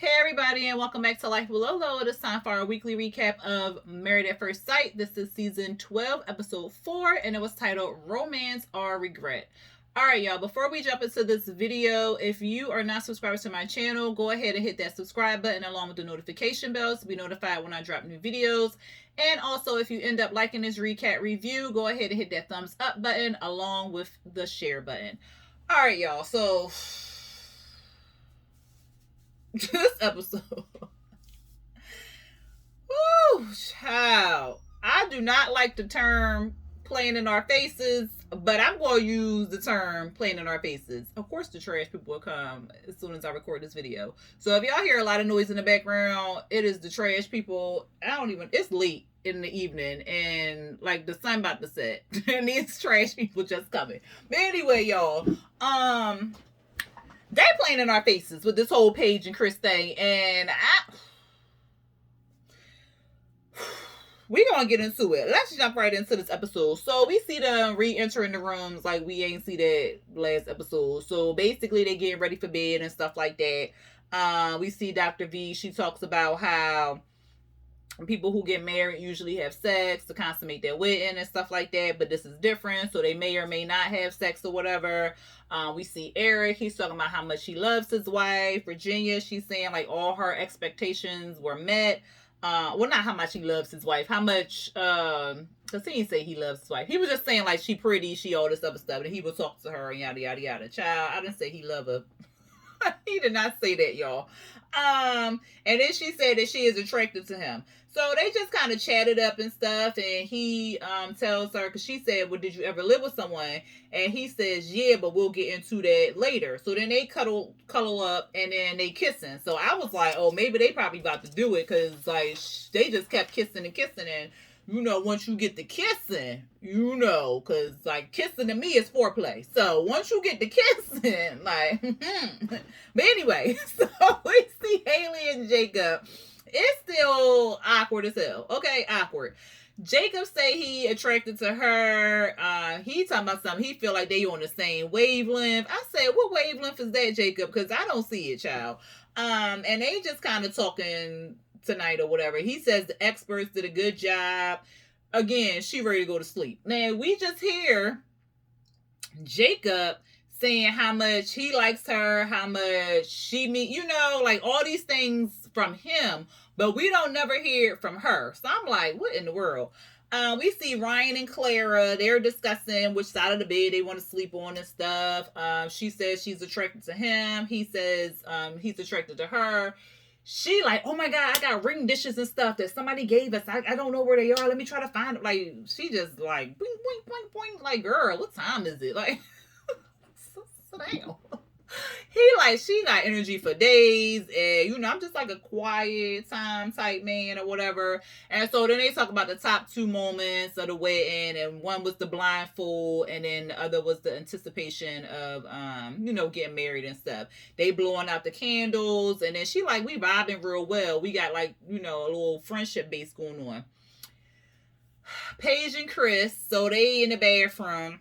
Hey everybody, and welcome back to Life with Lolo. It is time for our weekly recap of Married at First Sight. This is season 12, episode 4, and it was titled Romance or Regret. Alright, y'all, before we jump into this video, if you are not subscribed to my channel, go ahead and hit that subscribe button along with the notification bell to be notified when I drop new videos. And also, if you end up liking this recap review, go ahead and hit that thumbs up button along with the share button. Alright, y'all, so this episode. Woo, child. I do not like the term playing in our faces, but I'm going to use the term playing in our faces. Of course, the trash people will come as soon as I record this video. So if y'all hear a lot of noise in the background, it is the trash people. It's late in the evening and like the sun about to set and these trash people just coming. But anyway, y'all, they playing in our faces with this whole Paige and Chris thing, and we're gonna get into it. Let's jump right into this episode. So we see them re-entering the rooms like we ain't see that last episode. So basically they getting ready for bed and stuff like that. We see Dr. V. She talks about how people who get married usually have sex to consummate their wedding and stuff like that, but this is different, so they may or may not have sex or whatever. We see Eric. He's talking about how much he loves his wife. Virginia, she's saying like all her expectations were met. Well, not how much he loves his wife, how much, because he didn't say he loves his wife. He was just saying like she pretty, she all this other stuff, and he would talk to her and yada yada yada. Child, I didn't say he love her. He did not say that, y'all. And then she said that she is attracted to him. So they just kind of chatted up and stuff, and he tells her, because she said, well, did you ever live with someone? And he says, yeah, but we'll get into that later. So then they cuddle up, and then they kissing. So I was like, oh, maybe they probably about to do it, because like they just kept kissing, and once you get the kissing, because like kissing to me is foreplay. So once you get the kissing, like, but anyway, so we see Haley and Jacob. It's still awkward as hell. Okay, awkward. Jacob say he attracted to her. He talking about something. He feel like they on the same wavelength. I said, what wavelength is that, Jacob? Because I don't see it, child. And they just kind of talking tonight or whatever. He says the experts did a good job. Again, she ready to go to sleep. Now we just hear Jacob saying how much he likes her, how much she like all these things from him, but we don't never hear it from her. So I'm like, what in the world? We see Ryan and Clara. They're discussing which side of the bed they want to sleep on and stuff. She says she's attracted to him. He says he's attracted to her. She like, oh my God, I got ring dishes and stuff that somebody gave us. I don't know where they are. Let me try to find them. Like, she just like, boing, boing, boing, boing. Like, girl, what time is it? Like, sit down. She got energy for days, and I'm just like a quiet time type man or whatever. And so then they talk about the top 2 moments of the wedding, and one was the blindfold, and then the other was the anticipation of getting married and stuff. They blowing out the candles, and then she like, we vibing real well. We got like a little friendship base going on. Paige and Chris, so they in the bathroom.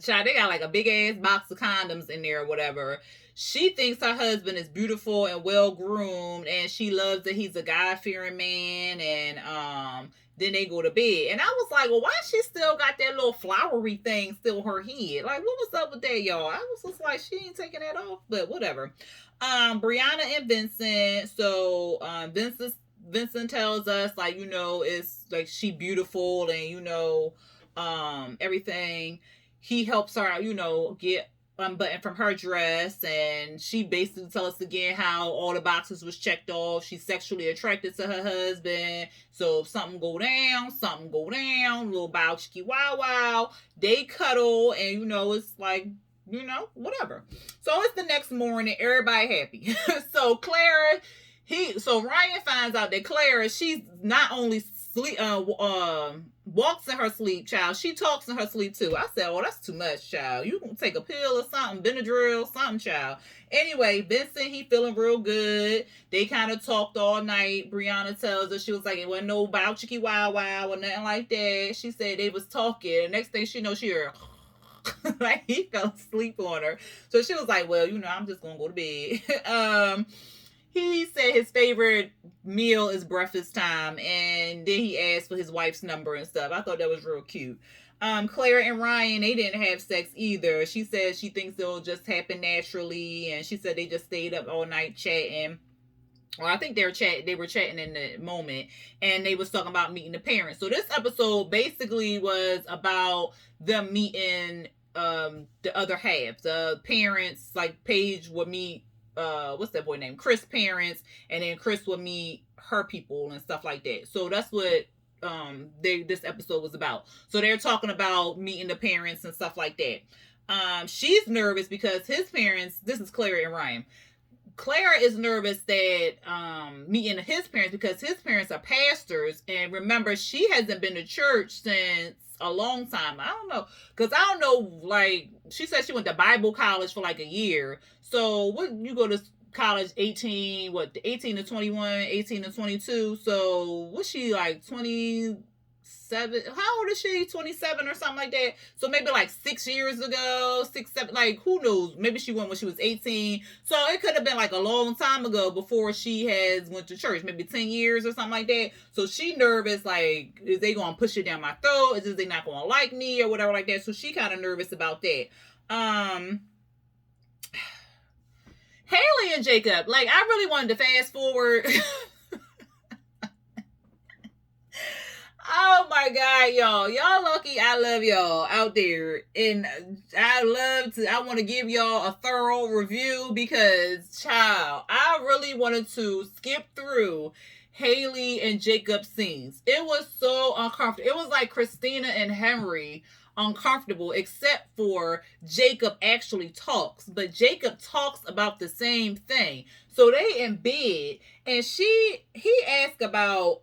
Child, they got like a big ass box of condoms in there or whatever. She thinks her husband is beautiful and well groomed, and she loves that he's a God-fearing man. And then they go to bed, and I was like, well, why she still got that little flowery thing still her head? Like, what was up with that, y'all? I was just like, she ain't taking that off, but whatever. Brianna and Vincent. So Vincent tells us like, it's like she beautiful and everything. He helps her, get unbuttoned from her dress, and she basically tells us again how all the boxes was checked off. She's sexually attracted to her husband, so if something go down, little bow chicky wow wow. They cuddle, and it's like, whatever. So it's the next morning, everybody happy. So Ryan finds out that Clara, she's not only sleep, walks in her sleep, child. She talks in her sleep too. I said, oh, that's too much, child. You can take a pill or something, Benadryl, something, child. Anyway, Vincent, he feeling real good. They kind of talked all night. Brianna tells us, she was like, it wasn't no bow chicky wow wow or nothing like that. She said they was talking. The next thing she knows, she heard like he fell asleep on her. So she was like, well, I'm just gonna go to bed. he said his favorite meal is breakfast time, and then he asked for his wife's number and stuff. I thought that was real cute. Clara and Ryan, they didn't have sex either. She said she thinks it'll just happen naturally, and she said they just stayed up all night chatting. Well, I think they were chatting in the moment, and they was talking about meeting the parents. So this episode basically was about them meeting the other half. The parents, like Paige would meet what's that boy name? Chris' parents, and then Chris would meet her people and stuff like that. So that's what this episode was about. So they're talking about meeting the parents and stuff like that. She's nervous because his parents, this is Clara and Ryan. Clara is nervous that meeting his parents, because his parents are pastors, and remember, she hasn't been to church since a long time. I don't know, because I don't know, like, she said she went to Bible college for like a year. So what, you go to college 18 to 21, 18 to 22, so what's she, like 27? How old is she? 27 or something like that. So maybe like 6 years ago, 6, 7, like who knows? Maybe she went when she was 18. So it could have been like a long time ago before she has went to church, maybe 10 years or something like that. So she nervous, like, is they gonna push it down my throat? Is they not gonna like me or whatever like that? So she kind of nervous about that. Haley and Jacob, like, I really wanted to fast forward. Oh my God, y'all. Y'all lucky I love y'all out there. And I want to give y'all a thorough review because, child, I really wanted to skip through Haley and Jacob's scenes. It was so uncomfortable. It was like Christina and Henry uncomfortable, except for Jacob actually talks. But Jacob talks about the same thing. So they in bed, and he asked about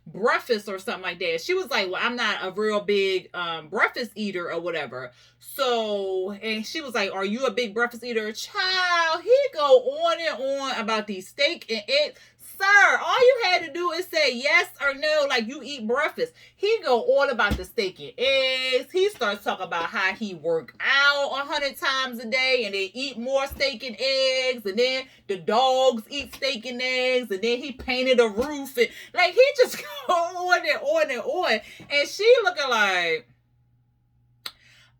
breakfast or something like that. She was like, well, I'm not a real big breakfast eater or whatever. So, and she was like, are you a big breakfast eater? Child, he go on and on about these steak and eggs. Sir, all you had to do is say yes or no, like you eat breakfast. He go on about the steak and eggs. He starts talking about how he work out 100 times a day and they eat more steak and eggs, and then the dogs eat steak and eggs, and then he painted a roof, and like he just go on and on and on. And she looking like,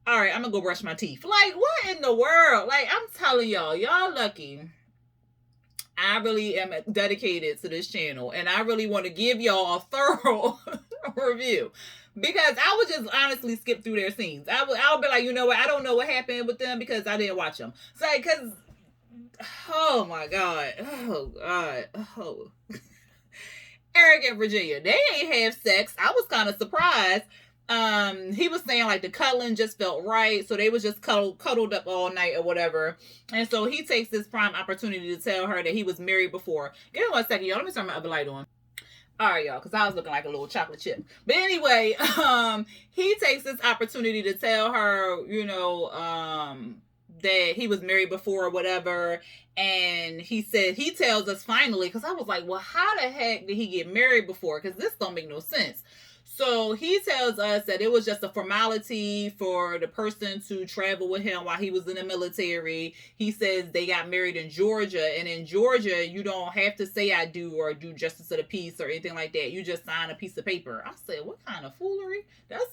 all right, I'm gonna go brush my teeth. Like, what in the world? Like, I'm telling y'all lucky I really am dedicated to this channel, and I really want to give y'all a thorough review, because I would just honestly skip through their scenes. I'll be like, you know what? I don't know what happened with them because I didn't watch them. So, because, oh my God, oh. Eric and Virginia, they ain't have sex. I was kind of surprised. He was saying like the cuddling just felt right, so they was just cuddled up all night or whatever. And so he takes this prime opportunity to tell her that he was married before. Give me 1 second, y'all. Let me turn my other light on. All right, y'all, because I was looking like a little chocolate chip. But anyway, he takes this opportunity to tell her, you know, that he was married before or whatever. And he said, he tells us finally, because I was like, well, how the heck did he get married before? Because this don't make no sense. So he tells us that it was just a formality for the person to travel with him while he was in the military. He says they got married in Georgia, and in Georgia, you don't have to say I do or do justice of the peace or anything like that. You just sign a piece of paper. I said, what kind of foolery? That's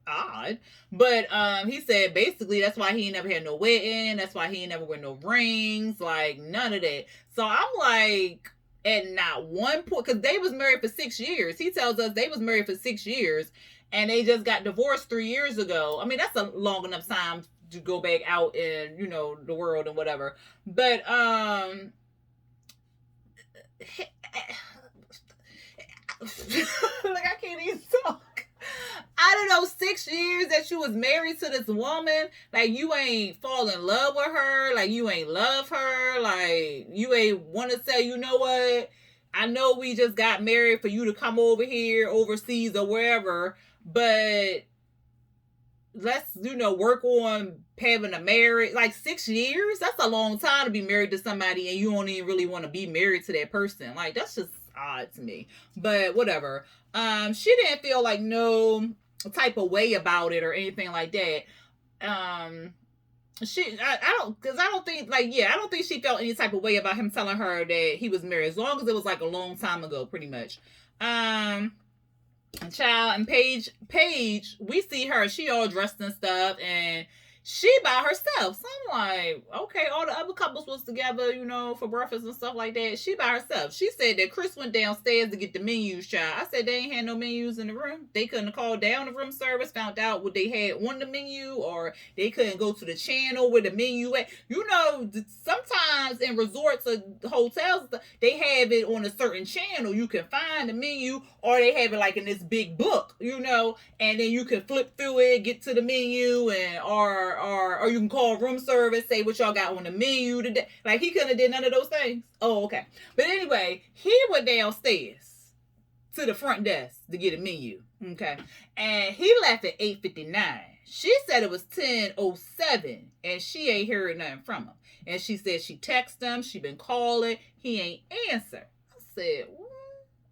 odd. But he said basically that's why he ain't never had no wedding. That's why he ain't never wear no rings, like none of that. So I'm like, at not one point, because they was married for 6 years. He tells us they was married for 6 years, and they just got divorced 3 years ago. I mean, that's a long enough time to go back out in, you know, the world and whatever. But like, I can't even talk. I don't know, 6 years that you was married to this woman, like you ain't fall in love with her, like you ain't love her, like you ain't want to say, you know what, I know we just got married for you to come over here overseas or wherever, but let's, you know, work on having a marriage. Like 6 years, that's a long time to be married to somebody and you don't even really want to be married to that person. Like, that's just odd to me, but whatever. She didn't feel like no type of way about it or anything like that. I don't think, like, yeah, I don't think she felt any type of way about him telling her that he was married, as long as it was like a long time ago, pretty much. Um, Child, and Paige, we see her. She all dressed and stuff, and she by herself. So I'm like, okay, all the other couples was together, for breakfast and stuff like that. She by herself. She said that Chris went downstairs to get the menus, child. I said they ain't had no menus in the room. They couldn't call down the room service, found out what they had on the menu, or they couldn't go to the channel where the menu at. Sometimes in resorts or hotels, they have it on a certain channel. You can find the menu, or they have it like in this big book, and then you can flip through it, get to the menu, and or you can call room service, say what y'all got on the menu today. Like, he couldn't have did none of those things. Oh, okay. But anyway, he went downstairs to the front desk to get a menu. Okay. And he left at 8:59. She said it was 10:07, and she ain't heard nothing from him. And she said she texted him, she been calling, he ain't answer. I said, what?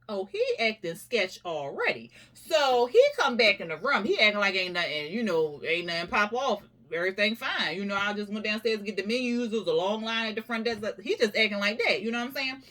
Oh, he acting sketch already. So he come back in the room. He acting like ain't nothing, ain't nothing pop off. Everything fine. I just went downstairs to get the menus. There was a long line at the front desk. He just acting like that. You know what I'm saying?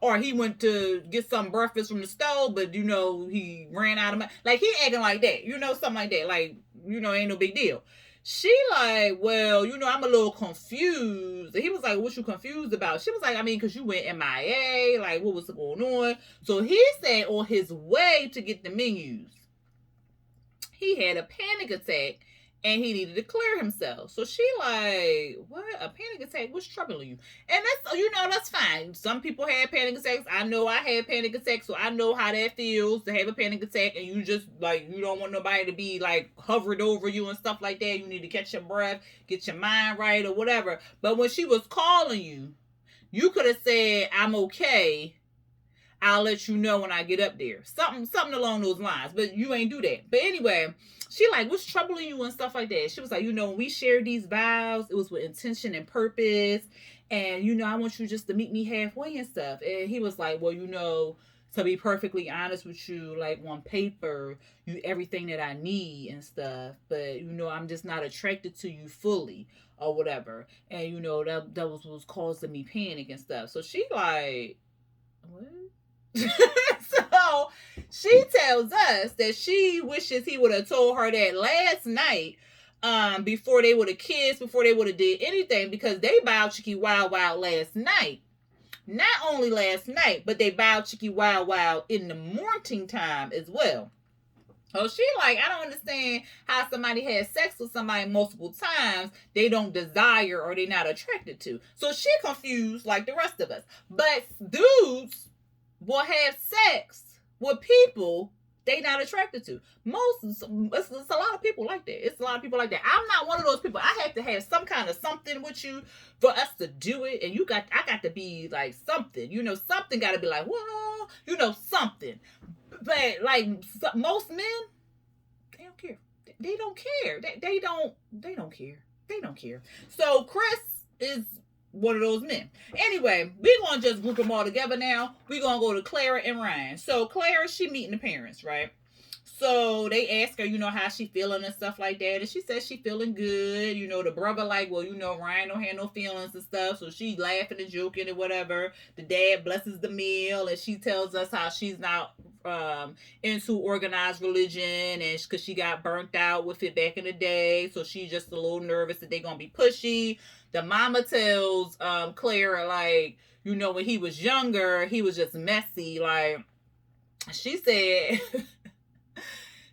Or he went to get some breakfast from the stove, but he ran out of money. Like, he acting like that. Something like that. Like, ain't no big deal. She like, well, I'm a little confused. And he was like, what you confused about? She was like, I mean, because you went MIA. Like, what was going on? So he said on his way to get the menus, he had a panic attack and he needed to clear himself. So she like, what? A panic attack? What's troubling you? And that's fine. Some people had panic attacks. I know I had panic attacks, so I know how that feels to have a panic attack, and you just, like, you don't want nobody to be, like, hovered over you and stuff like that. You need to catch your breath, get your mind right, or whatever. But when she was calling you, you could have said, I'm okay. I'll let you know when I get up there. Something along those lines. But you ain't do that. But anyway, she like, what's troubling you and stuff like that. She was like, when we shared these vows, it was with intention and purpose. And, I want you just to meet me halfway and stuff. And he was like, well, to be perfectly honest with you, like, on paper, you everything that I need and stuff. But, I'm just not attracted to you fully or whatever. And, that was what was causing me panic and stuff. So she like, what? So she tells us that she wishes he would have told her that last night, before they would have kissed, before they would have did anything, because they bowed chicky wild last night. Not only last night, but they bowed chicky wild in the morning time as well. So she like, I don't understand how somebody has sex with somebody multiple times they don't desire or they not attracted to. So she confused like the rest of us. But dudes will have sex with people they not attracted to. It's a lot of people like that. It's a lot of people like that. I'm not one of those people. I have to have some kind of something with you for us to do it. And I got to be like something. Something got to be like, whoa, something. But like most men, they don't care. They don't care. They don't care. They don't care. So Chris is one of those men. Anyway, we're going to just group them all together now. We're going to go to Clara and Ryan. So Clara, she meeting the parents, right? So they ask her, how she feeling and stuff like that. And she says she feeling good. The brother like, well, Ryan don't have no feelings and stuff. So she laughing and joking and whatever. The dad blesses the meal. And she tells us how she's not into organized religion, and because she got burnt out with it back in the day. So she's just a little nervous that they're going to be pushy. The mama tells Clara, like, when he was younger, he was just messy. Like, she said...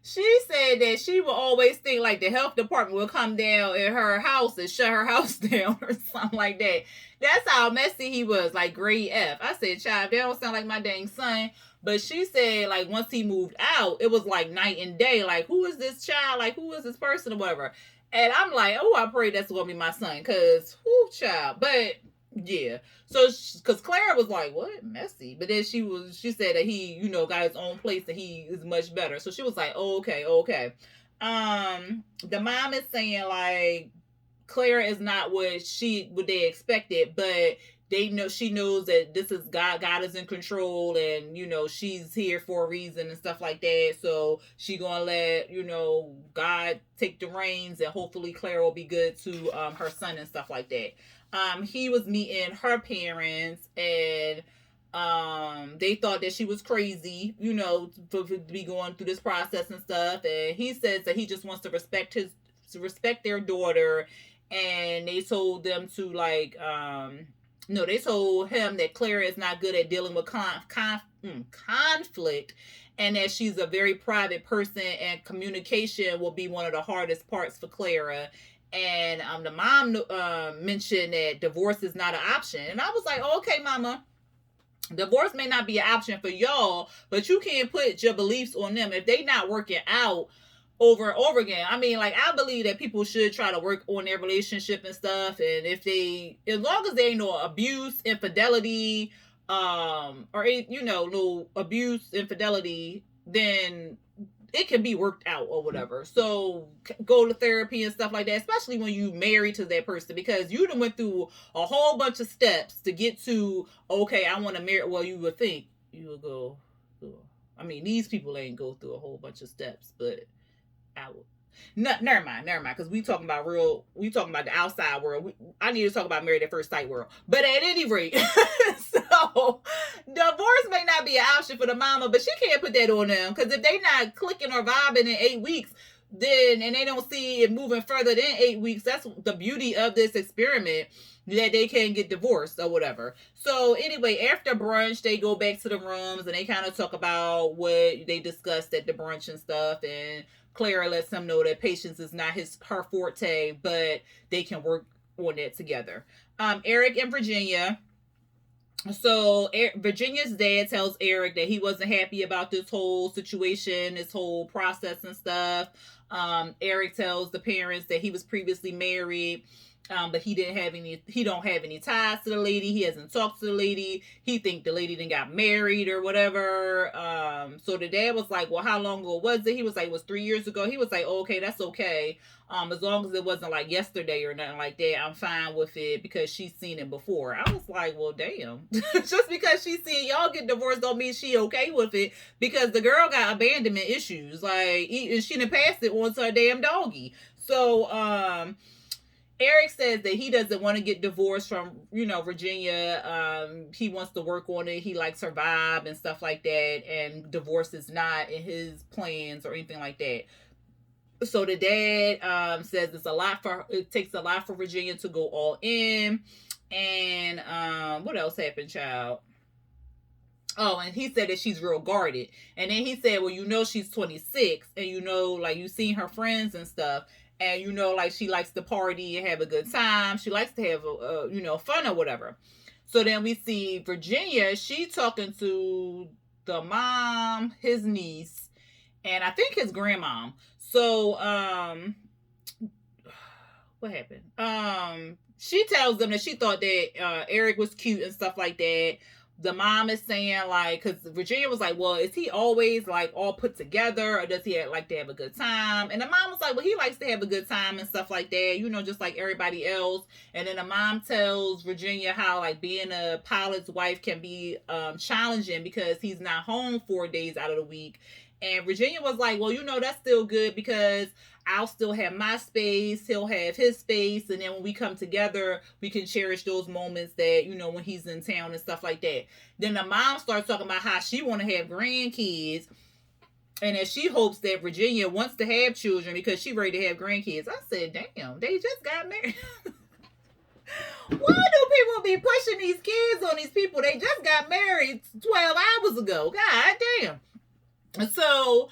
She said that she would always think like the health department will come down in her house and shut her house down or something like that. That's how messy he was, like grade F. I said, child, that don't sound like my dang son. But she said, like, once he moved out, it was like night and day. Like, who is this child? Like, who is this person or whatever? And I'm like, oh, I pray that's going to be my son. Because, who child? But... yeah. So, because Clara was like, what? Messy. But then she said that he, got his own place and he is much better. So she was like, oh, okay. The mom is saying, like, Clara is not what they expected, but she knows that this is God is in control, and she's here for a reason and stuff like that. So she gonna let God take the reins, and hopefully Clara will be good to her son and stuff like that. He was meeting her parents, and they thought that she was crazy, to be going through this process and stuff. And he says that he just wants to respect their daughter, and they told them to no, they told him that Clara is not good at dealing with conflict, and that she's a very private person, and communication will be one of the hardest parts for Clara. And the mom mentioned that divorce is not an option. And I was like, oh, okay, mama. Divorce may not be an option for y'all, but you can't put your beliefs on them if they not working out over and over again. I mean, like, I believe that people should try to work on their relationship and stuff. And as long as they ain't no abuse, infidelity, or no abuse, infidelity, then it can be worked out or whatever. So go to therapy and stuff like that, especially when you married to that person, because you done went through a whole bunch of steps to get to, okay, I want to marry. Well, you would think you would go through. I mean, these people ain't go through a whole bunch of steps, but I would. No, never mind, because we talking about the outside world. I need to talk about married at first sight world. But at any rate, so divorce may not be an option for the mama, but she can't put that on them, because if they not clicking or vibing in 8 weeks, then, and they don't see it moving further than 8 weeks, that's the beauty of this experiment, that they can get divorced or whatever. So anyway, after brunch, they go back to the rooms and they kind of talk about what they discussed at the brunch and stuff, and Clara lets him know that patience is not her forte, but they can work on it together. Eric and Virginia. So Virginia's dad tells Eric that he wasn't happy about this whole situation, this whole process and stuff. Eric tells the parents that he was previously married, but he don't have any ties to the lady. He hasn't talked to the lady. He think the lady then got married or whatever. So the dad was like, well, how long ago was it? He was like, it was 3 years ago. He was like, oh, okay, that's okay. As long as it wasn't like yesterday or nothing like that, I'm fine with it, because she's seen it before. I was like, well, damn. Just because she's seen y'all get divorced don't mean she okay with it, because the girl got abandonment issues. Like, she done passed it on to her damn doggy. So, Eric says that he doesn't want to get divorced from, Virginia. He wants to work on it. He likes her vibe and stuff like that. And divorce is not in his plans or anything like that. So the dad says it takes a lot for Virginia to go all in. And what else happened, child? Oh, and he said that she's real guarded. And then he said, well, she's 26, and you've seen her friends and stuff. And, she likes to party and have a good time. She likes to have, fun or whatever. So then we see Virginia, she talking to the mom, his niece, and I think his grandmom. So, what happened? She tells them that she thought that Eric was cute and stuff like that. The mom is saying, because Virginia was like, well, is he always all put together, or does he like to have a good time? And the mom was like, well, he likes to have a good time and stuff like that, just like everybody else. And then the mom tells Virginia how being a pilot's wife can be challenging, because he's not home 4 days out of the week. And Virginia was like, well, that's still good, because I'll still have my space, he'll have his space, and then when we come together, we can cherish those moments that, when he's in town and stuff like that. Then the mom starts talking about how she want to have grandkids, and that she hopes that Virginia wants to have children because she's ready to have grandkids. I said, damn, they just got married. Why do people be pushing these kids on these people? They just got married 12 hours ago. God damn. So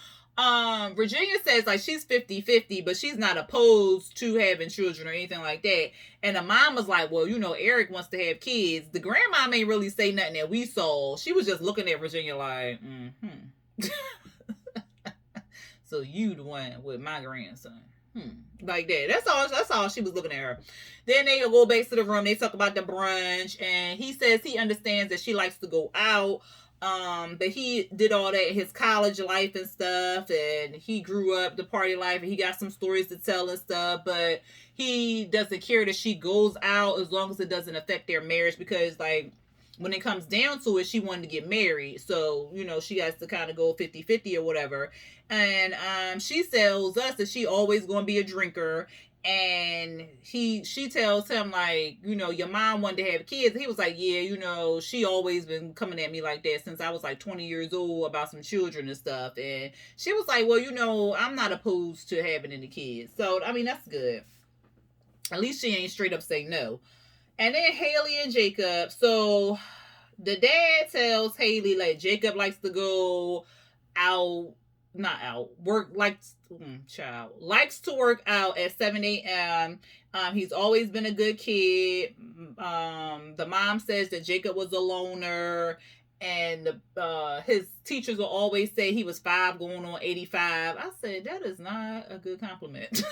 Virginia says she's 50-50, but she's not opposed to having children or anything like that. And the mom was like, well, Eric wants to have kids. The grandma ain't really say nothing that we saw. She was just looking at Virginia like, so you the one with my grandson. Like that. That's all she was looking at her. Then they go back to the room. They talk about the brunch, and he says he understands that she likes to go out. But he did all that in his college life and stuff, and he grew up the party life, and he got some stories to tell and stuff, but he doesn't care that she goes out as long as it doesn't affect their marriage, because like when it comes down to it, she wanted to get married, so she has to kind of go 50-50 or whatever. And she tells us that she always gonna be a drinker, and she tells him, like, your mom wanted to have kids. He was like, yeah, she always been coming at me like that since I was like 20 years old about some children and stuff. And she was like, well, I'm not opposed to having any kids, so I mean, that's good. At least she ain't straight up say no. And then Haley and Jacob. So the dad tells Haley, like, Jacob likes to go out, not out, work, likes to work out at 7 a.m. He's always been a good kid. The mom says that Jacob was a loner, and his teachers will always say he was 5 going on 85. I said, that is not a good compliment.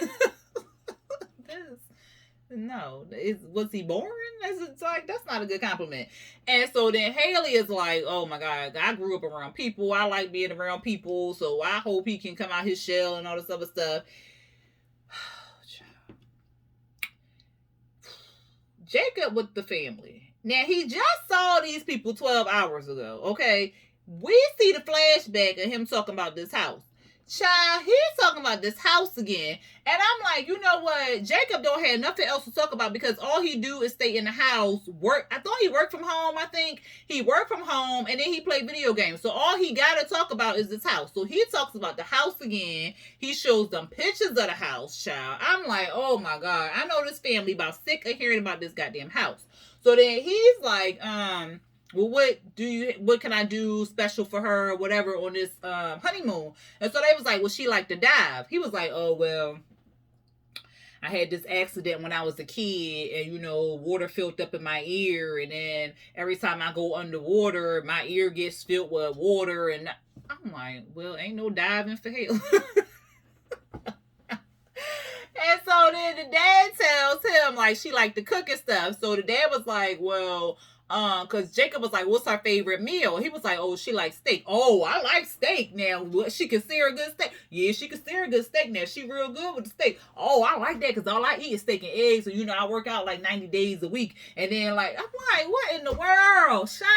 No, was he boring? It's like, that's not a good compliment. And so then Haley is like, oh my God, I grew up around people. I like being around people, so I hope he can come out his shell and all this other stuff. Jacob with the family. Now, he just saw these people 12 hours ago, okay? We see the flashback of him talking about this house. Child, he's talking about this house again. And I'm like, you know what? Jacob don't have nothing else to talk about, because all he do is stay in the house, work. I thought he worked from home. I think he worked from home, and then he played video games. So all he got to talk about is this house. So he talks about the house again. He shows them pictures of the house, child. I'm like, oh my God. I know this family about sick of hearing about this goddamn house. So then he's like, well, what can I do special for her or whatever on this honeymoon? And so they was like, well, she liked to dive. He was like, oh, well, I had this accident when I was a kid, and water filled up in my ear, and then every time I go underwater, my ear gets filled with water. And I'm like, well, ain't no diving for hell. And so then the dad tells him, like, she liked to cook and stuff. So the dad was like, well, because Jacob was like, what's her favorite meal? He was like, oh, she likes steak. Oh, I like steak. Now, what, she can sear a good steak? Yeah, she can sear a good steak. Now, she real good with the steak. Oh, I like that, because all I eat is steak and eggs. So, I work out like 90 days a week. And then, like, I'm like, what in the world? Shut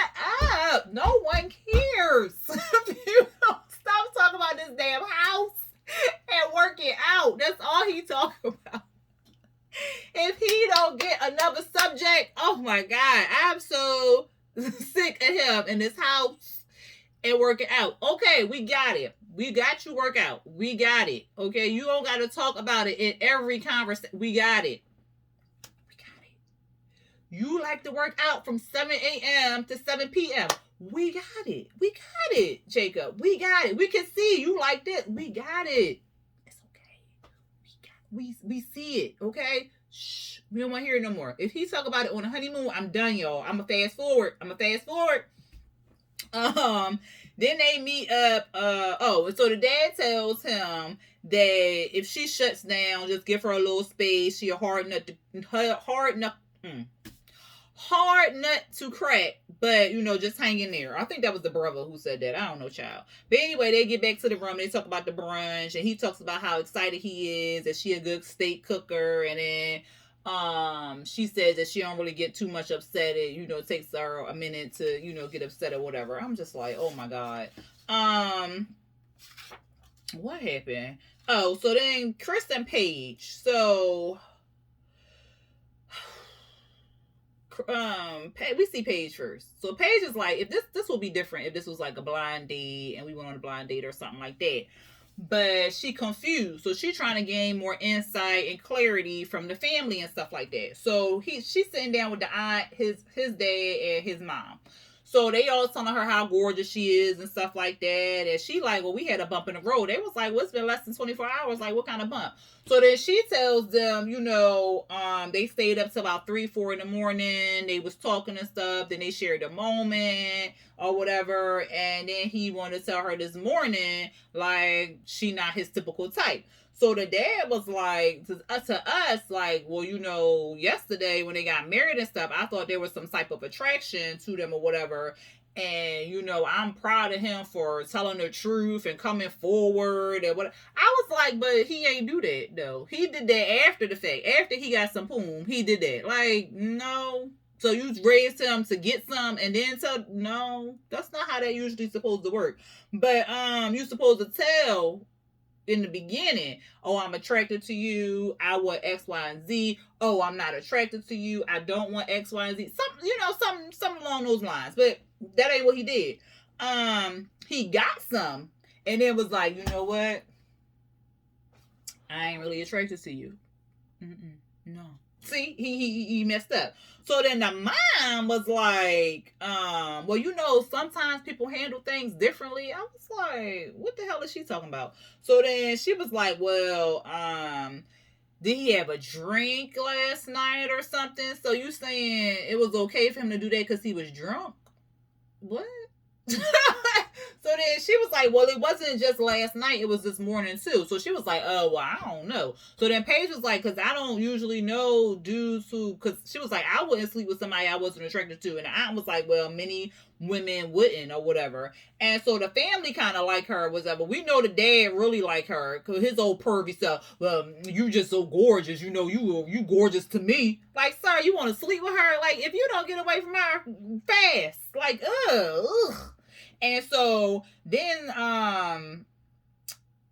up. No one cares. Stop talking about this damn house and work it out. That's all he talking about. If he don't get another subject, oh my God, I'm so sick of him in this house and working out. Okay, we got it. We got you work out. We got it. Okay, you don't got to talk about it in every conversation. We got it. We got it. You like to work out from 7 a.m. to 7 p.m. We got it. We got it, Jacob. We got it. We can see you like this. We got it. It's okay. We see it, okay? Shh. We don't want to hear it no more. If he talk about it on a honeymoon, I'm done, y'all. I'm going to fast forward. Then they meet up. So the dad tells him that if she shuts down, just give her a little space. She a hard nut to crack, but just hang in there. I think that was the brother who said that. I don't know, child. But anyway, they get back to the room. They talk about the brunch, and he talks about how excited he is, that she a good steak cooker, and then she says that she don't really get too much upset. It takes her a minute to get upset or whatever. I'm just like, oh my God. What happened? Oh, so then Chris and Paige. So we see Paige first. So Paige is like, if this will be different if this was like a blind date and we went on a blind date or something like that. But she confused, so she trying to gain more insight and clarity from the family and stuff like that. So she's sitting down with the aunt, his dad, and his mom. So they all telling her how gorgeous she is and stuff like that. And she like, well, we had a bump in the road. They was like, well, it's been less than 24 hours. Like, what kind of bump? So then she tells them, they stayed up till about 3-4 in the morning. They was talking and stuff. Then they shared a moment or whatever. And then he wanted to tell her this morning, like, she not his typical type. So the dad was like, to us, like, well, yesterday when they got married and stuff, I thought there was some type of attraction to them or whatever. And, you know, I'm proud of him for telling the truth and coming forward and what. I was like, but he ain't do that though. He did that after the fact. After he got some poom, he did that. Like, no. So you raised him to get some and then tell, no, that's not how that usually supposed to work. But you supposed to tell in the beginning, oh, I'm attracted to you, I want X, Y, and Z. Oh, I'm not attracted to you, I don't want X, Y, and Z. Something along those lines. But that ain't what he did. He got some and then was like, you know what? I ain't really attracted to you. No. See, he messed up. So then the mom was like, well, you know, sometimes people handle things differently. I was like, what the hell is she talking about? So then she was like, well, did he have a drink last night or something? So you saying it was okay for him to do that because he was drunk? What? So then she was like, well, it wasn't just last night, it was this morning too. So she was like, oh, well, I don't know. So then Paige was like, because I don't usually know dudes who, because she was like, I wouldn't sleep with somebody I wasn't attracted to. And I was like, well, many women wouldn't or whatever. And so the family kind of like her, was that, but we know the dad really like her because his old pervy stuff, well, you just so gorgeous, you know, you gorgeous to me. Like, sir, you want to sleep with her? Like, if you don't get away from her fast, like, ugh. And so then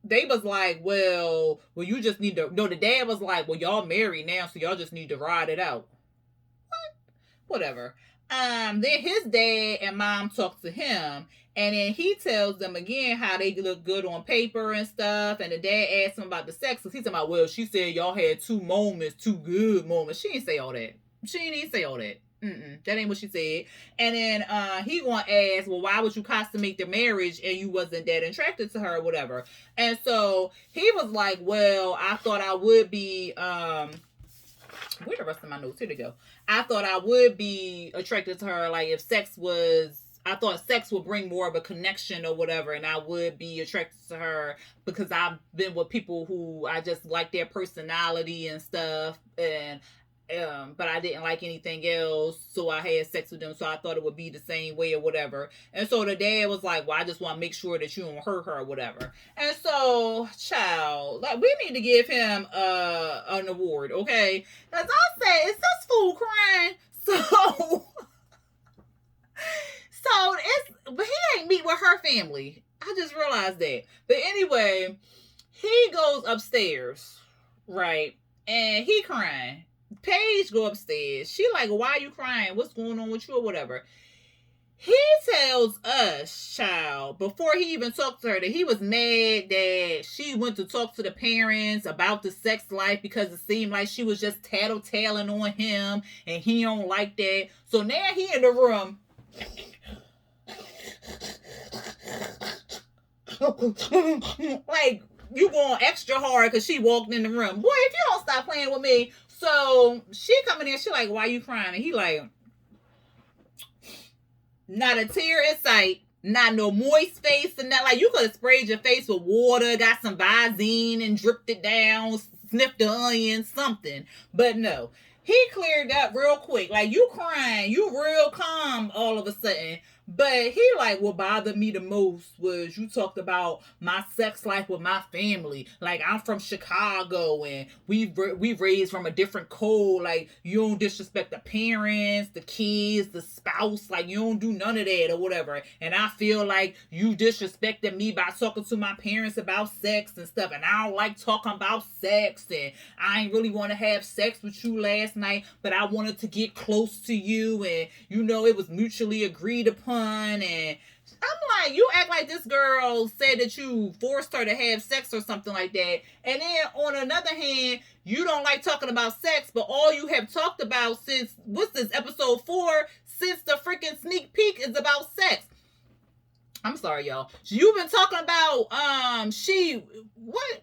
they was like, well, you just need to, no, the dad was like, well, y'all married now, so y'all just need to ride it out. What? Whatever. Then his dad and mom talk to him, and then he tells them again how they look good on paper and stuff. And the dad asks him about the sex, because he's talking about, well, she said y'all had 2 moments, 2 good moments. She didn't say all that. She didn't say all that. That ain't what she said. And then he gonna ask, well, why would you consummate the marriage and you wasn't that attracted to her or whatever? And so he was like, well, I thought I would be where the rest of my notes? Here to go. I thought I would be attracted to her, like if sex was, I thought sex would bring more of a connection or whatever, and I would be attracted to her because I've been with people who I just like their personality and stuff, and but I didn't like anything else, so I had sex with them, so I thought it would be the same way or whatever. And so the dad was like, well, I just want to make sure that you don't hurt her or whatever. And so, child, like, we need to give him an award, okay? As I said, is this fool crying? So but he ain't meet with her family. I just realized that. But anyway, he goes upstairs, right? And he crying. Paige go upstairs. She like, why are you crying? What's going on with you or whatever? He tells us, child, before he even talked to her, that he was mad that she went to talk to the parents about the sex life because it seemed like she was just tattletaling on him and he don't like that. So now he in the room. Like, you going extra hard because she walked in the room. Boy, if you don't stop playing with me. So she coming in, she like, why you crying? And he like, not a tear in sight, not no moist face, and that, like, you could have sprayed your face with water, got some Visine and dripped it down, sniffed the onion, something. But no, he cleared up real quick. Like, you crying, you real calm all of a sudden. But he like, what bothered me the most was you talked about my sex life with my family. Like, I'm from Chicago and we raised from a different code. Like, you don't disrespect the parents, the kids, the spouse. Like, you don't do none of that or whatever. And I feel like you disrespected me by talking to my parents about sex and stuff. And I don't like talking about sex. And I ain't really want to have sex with you last night, but I wanted to get close to you. And, you know, it was mutually agreed upon. And I'm like, you act like this girl said that you forced her to have sex or something like that. And then on another hand, you don't like talking about sex, but all you have talked about since, what's this, episode 4, since the freaking sneak peek is about sex. I'm sorry, y'all. You've been talking about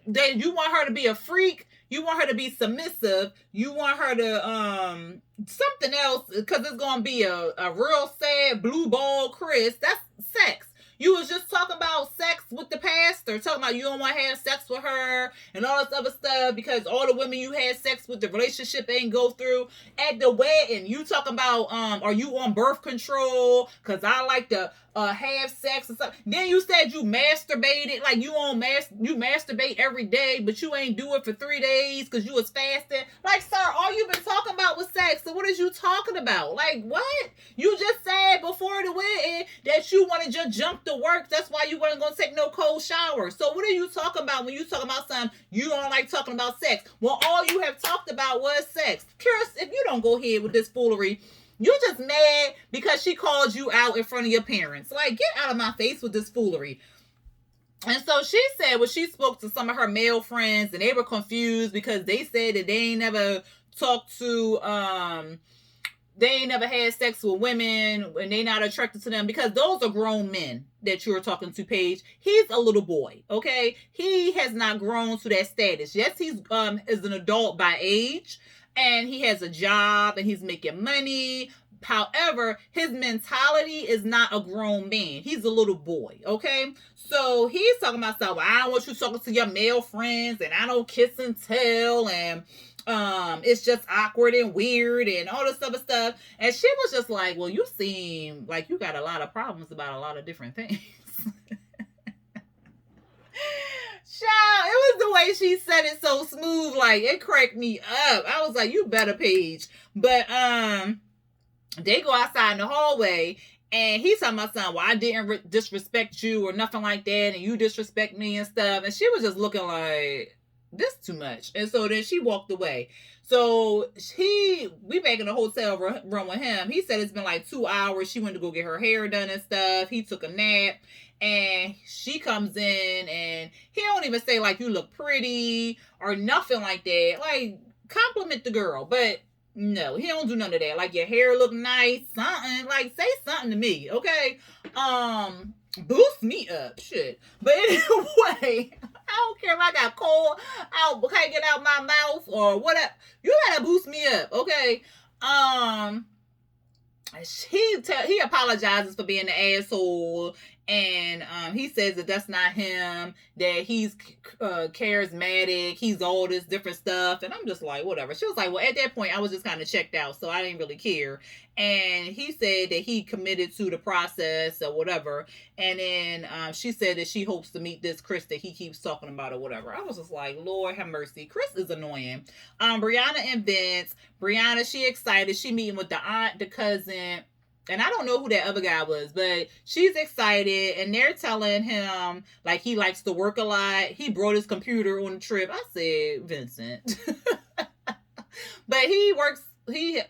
that you want her to be a freak, you want her to be submissive, you want her to something else, because it's gonna be a real sad blue ball Chris. That's sex. You was just talking about sex with with the pastor, talking about you don't want to have sex with her and all this other stuff because all the women you had sex with, the relationship ain't go through. At the wedding, you talking about, are you on birth control? Because I like to have sex and stuff. Then you said you masturbated, like you masturbate every day, but you ain't do it for 3 days because you was fasting. Like, sir, all you've been talking about was sex. So what is you talking about? Like, what? You just said before the wedding that you want to just jump to work. That's why you weren't going to take no cold shower. So what are you talking about when you talking about something you don't like talking about sex? Well, all you have talked about was sex. Chris, if you don't go ahead with this foolery, you're just mad because she called you out in front of your parents. Like, get out of my face with this foolery. And so she said, well, she spoke to some of her male friends and they were confused because they said that they ain't never talked to, they ain't never had sex with women and they not attracted to them because those are grown men that you're talking to, Paige. He's a little boy, okay? He has not grown to that status. Yes, he's is an adult by age, and he has a job and he's making money. However, his mentality is not a grown man. He's a little boy, okay? So he's talking about stuff. Well, I don't want you talking to your male friends, and I don't kiss and tell, and it's just awkward and weird and all this other stuff. And she was just like, well, you seem like you got a lot of problems about a lot of different things. Child, it was the way she said it so smooth, like it cracked me up. I was like, you better, Paige. But they go outside in the hallway and he's talking about something, well, I didn't disrespect you or nothing like that, and you disrespect me and stuff. And she was just looking like, this too much. And so then she walked away. So we back in the hotel room with him. He said it's been like 2 hours. She went to go get her hair done and stuff. He took a nap. And she comes in and he don't even say like you look pretty or nothing like that. Like, compliment the girl. But no, he don't do none of that. Like, your hair look nice, something. Like, say something to me, okay? Boost me up, shit. But anyway, I don't care if I got cold, I can't get out my mouth or whatever. You gotta boost me up, okay? He apologizes for being an asshole, and he says that that's not him, that he's charismatic, he's all this different stuff. And I'm just like, whatever. She was like, well, at that point I was just kind of checked out, so I didn't really care. And he said that he committed to the process or whatever. And then she said that she hopes to meet this Chris that he keeps talking about or whatever. I was just like, Lord have mercy. Chris is annoying. Brianna and Vince. Brianna, she excited. She meeting with the aunt, the cousin, and I don't know who that other guy was, but she's excited, and they're telling him, like, he likes to work a lot. He brought his computer on the trip. I said, Vincent. But he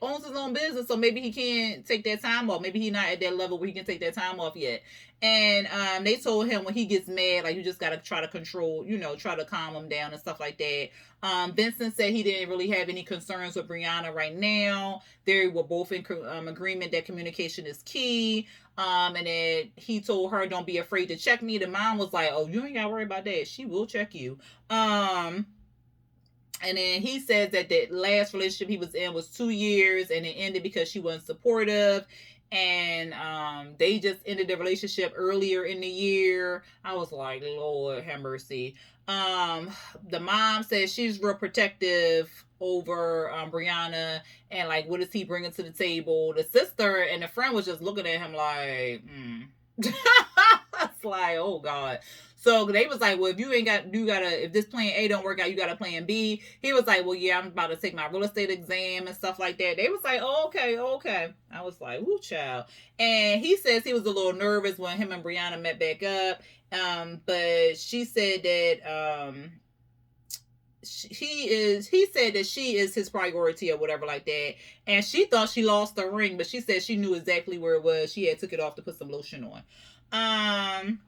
owns his own business, so maybe he can't take that time off. Maybe he's not at that level where he can take that time off yet. And they told him when he gets mad, like, you just got to try to control, try to calm him down and stuff like that. Vincent said he didn't really have any concerns with Brianna right now. They were both in agreement that communication is key. And then he told her, don't be afraid to check me. The mom was like, oh, you ain't got to worry about that. She will check you. And then he says that the last relationship he was in was 2 years and it ended because she wasn't supportive. And they just ended the relationship earlier in the year. I was like, Lord have mercy. The mom says she's real protective over Brianna, and like, what is he bringing to the table? The sister and the friend was just looking at him like, It's like, oh God. So they was like, well, if if this plan A don't work out, you got a plan B. He was like, well, yeah, I'm about to take my real estate exam and stuff like that. They was like, oh, okay. I was like, woo, child. And he says he was a little nervous when him and Brianna met back up. But she said that, he said that she is his priority or whatever like that. And she thought she lost the ring, but she said she knew exactly where it was. She had took it off to put some lotion on.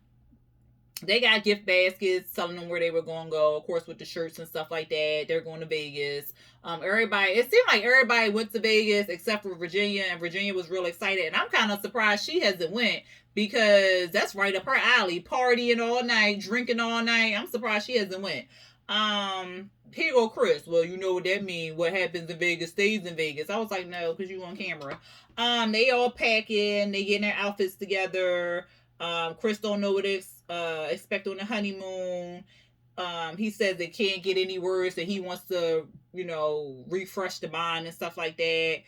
They got gift baskets telling them where they were going to go, of course, with the shirts and stuff like that. They're going to Vegas. It seemed like everybody went to Vegas except for Virginia, and Virginia was real excited. And I'm kind of surprised she hasn't went, because that's right up her alley. Partying all night, drinking all night. I'm surprised she hasn't went. Here you go, Chris. Well, you know what that means. What happens in Vegas stays in Vegas. I was like, no, because you on camera. They all packing. They getting their outfits together. Chris don't know what to expect on the honeymoon. He says they can't get any words, that he wants to, refresh the mind and stuff like that.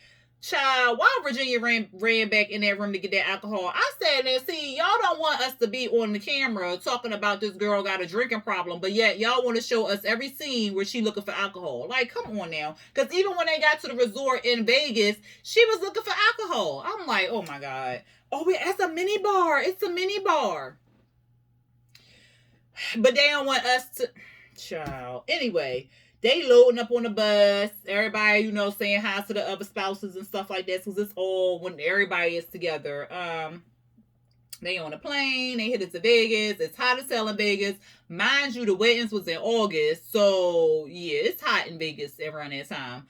Child, why Virginia ran back in that room to get that alcohol? I said, and see, y'all don't want us to be on the camera talking about this girl got a drinking problem, but yet y'all want to show us every scene where she looking for alcohol. Like, come on now. Because even when they got to the resort in Vegas, she was looking for alcohol. I'm like, oh my God. Oh, it's a mini bar. It's a mini bar. But they don't want us to. Child. Anyway, they loading up on the bus. Everybody, saying hi to the other spouses and stuff like that. Because it's all when everybody is together. They on a plane. They headed to Vegas. It's hot as hell in Vegas. Mind you, the weddings was in August. So, yeah, it's hot in Vegas around that time.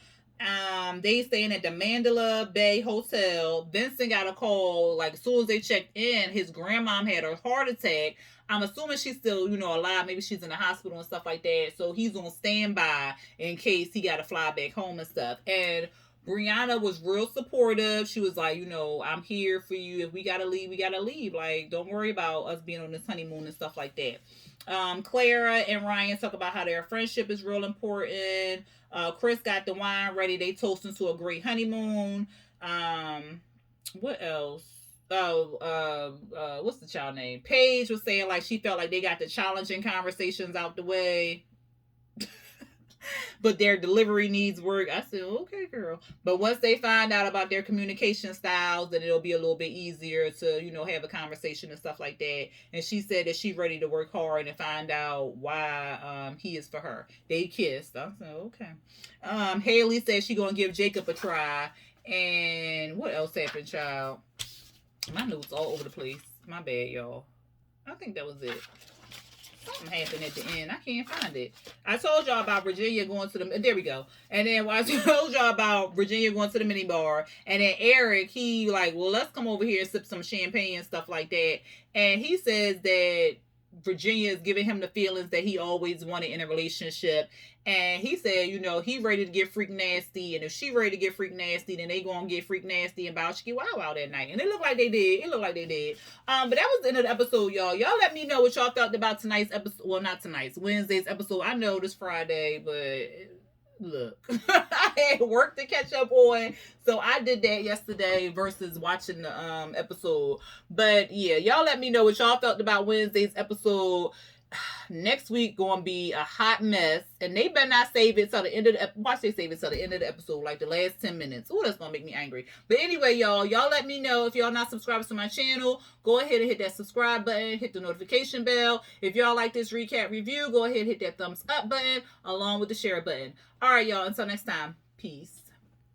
They staying at the Mandalay Bay Hotel. Vincent got a call, like, as soon as they checked in, his grandmom had a heart attack. I'm assuming she's still, alive. Maybe she's in the hospital and stuff like that. So he's on standby in case he got to fly back home and stuff. And Brianna was real supportive. She was like, I'm here for you. If we got to leave, we got to leave. Like, don't worry about us being on this honeymoon and stuff like that. Clara and Ryan talk about how their friendship is real important. Chris got the wine ready. They toasting to a great honeymoon. What else? What's the child name? Paige was saying like she felt like they got the challenging conversations out the way. But their delivery needs work. I said, okay, girl. But once they find out about their communication styles, then it'll be a little bit easier to, have a conversation and stuff like that. And she said that she's ready to work hard and find out why he is for her. They kissed. I said, okay. Haley said she's gonna give Jacob a try. And what else happened, child? My notes all over the place. My bad, y'all. I think that was it. Something happened at the end. I can't find it. I told y'all about Virginia going to the... There we go. And then I told y'all about Virginia going to the mini bar. And then Eric, he like, well, let's come over here and sip some champagne and stuff like that. And he says that Virginia is giving him the feelings that he always wanted in a relationship. And he said, he ready to get freak nasty. And if she ready to get freak nasty, then they gonna get freak nasty and Bowski Wow out that night. And it looked like they did. But that was the end of the episode, y'all. Y'all let me know what y'all felt about tonight's episode. Well, not tonight's, Wednesday's episode. I know this Friday, but look, I had work to catch up on. So I did that yesterday versus watching the episode. But yeah, y'all let me know what y'all felt about Wednesday's episode. Next week gonna be a hot mess, and they better not save it till the end of the watch. They save it till the end of the episode, like the last 10 minutes. Oh, that's gonna make me angry. But anyway, y'all let me know if y'all not subscribed to my channel. Go ahead and hit that subscribe button, hit the notification bell. If y'all like this recap review, go ahead and hit that thumbs up button along with the share button. All right, y'all. Until next time, peace.